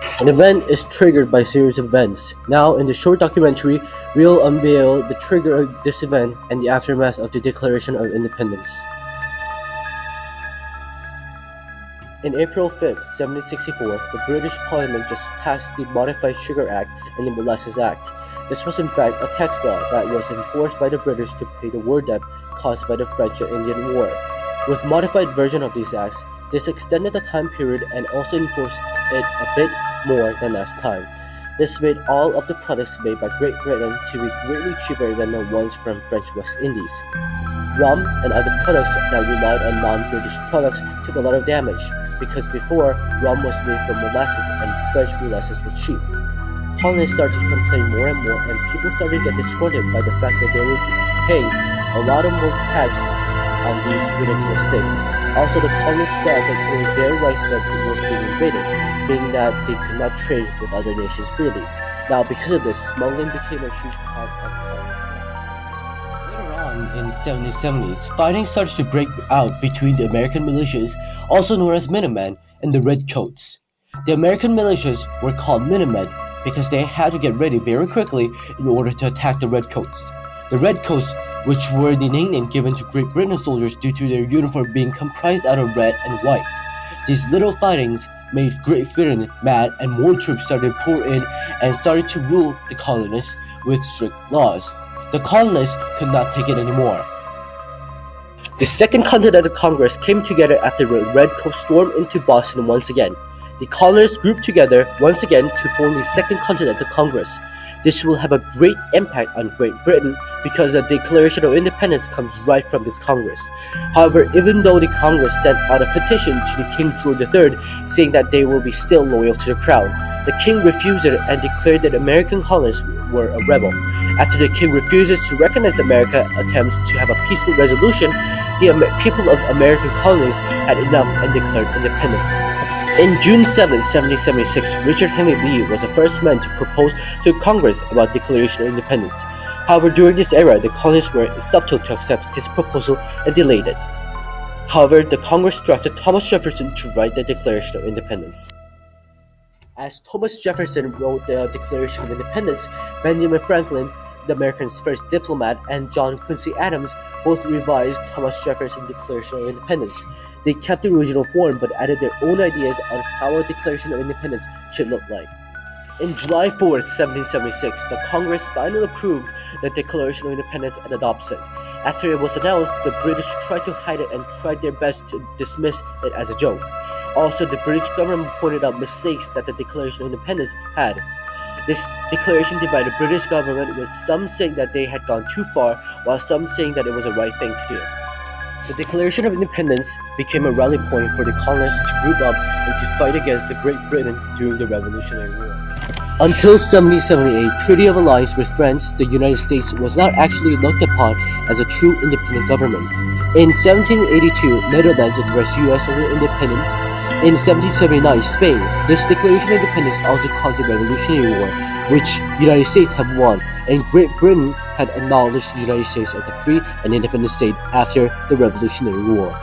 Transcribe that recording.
An event is triggered by a series of events. Now, in the short documentary, we'll unveil the trigger of this event and the aftermath of the Declaration of Independence. In April 5th, 1764, the British Parliament just passed the Modified Sugar Act and the Molasses Act. This was in fact a tax law that was enforced by the British to pay the war debt caused by the French and Indian War. With modified version of these acts, this extended the time period and also enforced it a bit more than last time. This made all of the products made by Great Britain to be greatly cheaper than the ones from French West Indies. Rum and other products that relied on non-British products took a lot of damage, because before, rum was made from molasses and French molasses was cheap. Colonists started to complain more and more, and people started to get disgruntled by the fact that they were paying a lot of more tax on these ridiculous things. Also, the colonists thought that it was their rights that was being invaded, meaning that they could not trade with other nations freely. Now, because of this, smuggling became a huge part of colonists' life. Later on, in the 1770s, fighting started to break out between the American militias, also known as Minutemen, and the Redcoats. The American militias were called Minutemen because they had to get ready very quickly in order to attack the Redcoats. The Redcoats, which were the nickname given to Great Britain soldiers due to their uniform being comprised out of red and white. These little fightings made Great Britain mad, and more troops started to pour in and started to rule the colonists with strict laws. The colonists could not take it anymore. The Second Continental Congress came together after the Redcoats stormed into Boston once again. The colonists grouped together once again to form the Second Continental Congress. This will have a great impact on Great Britain because the Declaration of Independence comes right from this Congress. However, even though the Congress sent out a petition to the King George III saying that they will be still loyal to the crown, the king refused it and declared that American colonists were a rebel. After the king refuses to recognize America's attempts to have a peaceful resolution, the people of American colonies had enough and declared independence. In June 7, 1776, Richard Henry Lee was the first man to propose to Congress about Declaration of Independence. However, during this era, the colonists were subtle to accept his proposal and delayed it. However, the Congress drafted Thomas Jefferson to write the Declaration of Independence. As Thomas Jefferson wrote the Declaration of Independence, Benjamin Franklin, the American's first diplomat, and John Quincy Adams both revised Thomas Jefferson's Declaration of Independence. They kept the original form but added their own ideas on how a Declaration of Independence should look like. In July 4, 1776, the Congress finally approved the Declaration of Independence and adopted it. After it was announced, the British tried to hide it and tried their best to dismiss it as a joke. Also, the British government pointed out mistakes that the Declaration of Independence had. This declaration divided the British government, with some saying that they had gone too far, while some saying that it was the right thing to do. The Declaration of Independence became a rally point for the colonists to group up and to fight against the Great Britain during the Revolutionary War. Until 1778, Treaty of Alliance with France, the United States was not actually looked upon as a true independent government. In 1782, Netherlands addressed US as an independent. In 1779, Spain. This Declaration of Independence also caused the Revolutionary War, which the United States had won, and Great Britain had acknowledged the United States as a free and independent state after the Revolutionary War.